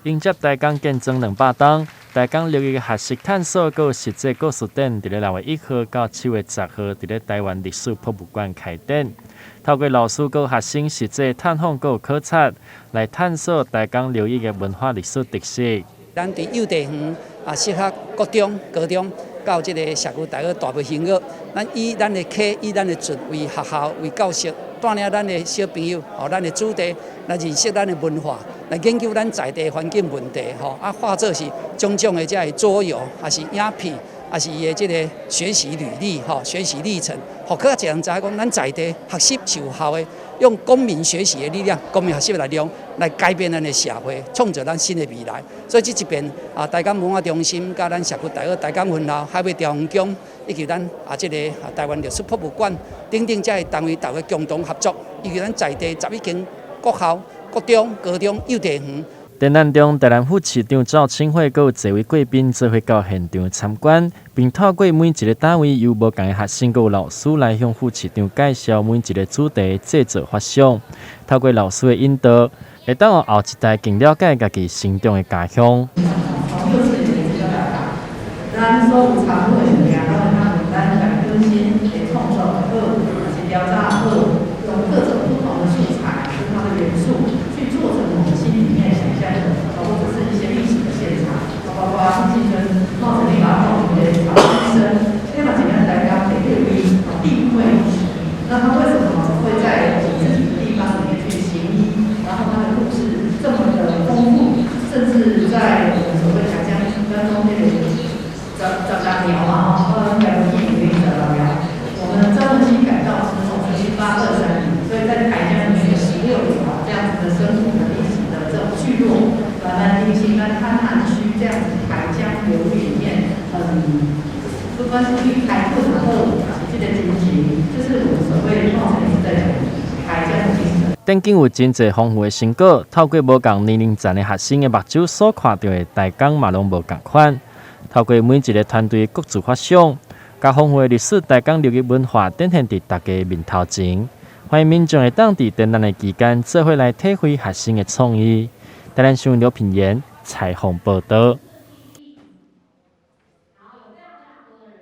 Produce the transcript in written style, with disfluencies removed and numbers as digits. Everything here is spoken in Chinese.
迎接台江建增200档，台江6月学习探索和实际故事展，伫咧6月1号到7月10号，伫咧台湾历史博物馆开展。透过老师和学生实际探访和考察，来探索台江6月嘅文化历史特色。咱伫幼稚园适合国中、高中到这个社区大学大部兴学，咱以咱的课、以咱的准为学校、为教室，带领咱的小朋友，咱的子弟来认识咱的文化，来研究咱在地环境问题，或者是种种的这桌游，还是影片，还是伊的这个学习履历，学习历程，互更加侪人知讲，咱在地学习是有效的。用公民学习的力量、公民学习的力量来改变咱的社会，创造咱新的未来。所以这一边台江文化中心、甲咱社区大学台江分校、海尾调研宫，以及咱这个台湾历史博物馆等等这些单位，大家共同合作，以及咱在地11间国校、国中、高中、幼稚园。展览中，台南副市长赵清惠佮侪位贵宾做伙到现场参观，并透过每一个单位由无同的学生佮老师来向副市长介绍每一个主题制作发想。透过老师的引导，会当让后一代更了解家己心中的家乡。从幼稚园比较大，咱所有参与的物件，都会咱家更新的创作好，是调查好，用各种不同的素材、不同的元素去做成我们心里面想象的，或者是一些历史的现场，包括新村冒着立马冒着的医生，那么怎样来让每个人定位？那他为什么会在自己的地方里面去行医？然后他的故事这么的丰富，甚至在我们所谓台江跟中间的早苗跟苗栗里面的早苗，我们张文新改造之后是8230里，所以在台江里面有16里这样子的生活的历史的这种聚落，来进行在滩南区这样子台江流域里面，不管是去开拓然后这个经济，就是我们所谓创成在讲台江的精神。展景有真侪丰富的成果，透过无同年龄层的学生的目睭所看到的台江嘛拢无同款。透过每一个团队各自发想，甲丰富的历史台江6月文化展现伫大家面头前。欢迎民众会当伫展览的期间做伙来体会学生的创意。台南新闻刘品言采访报道。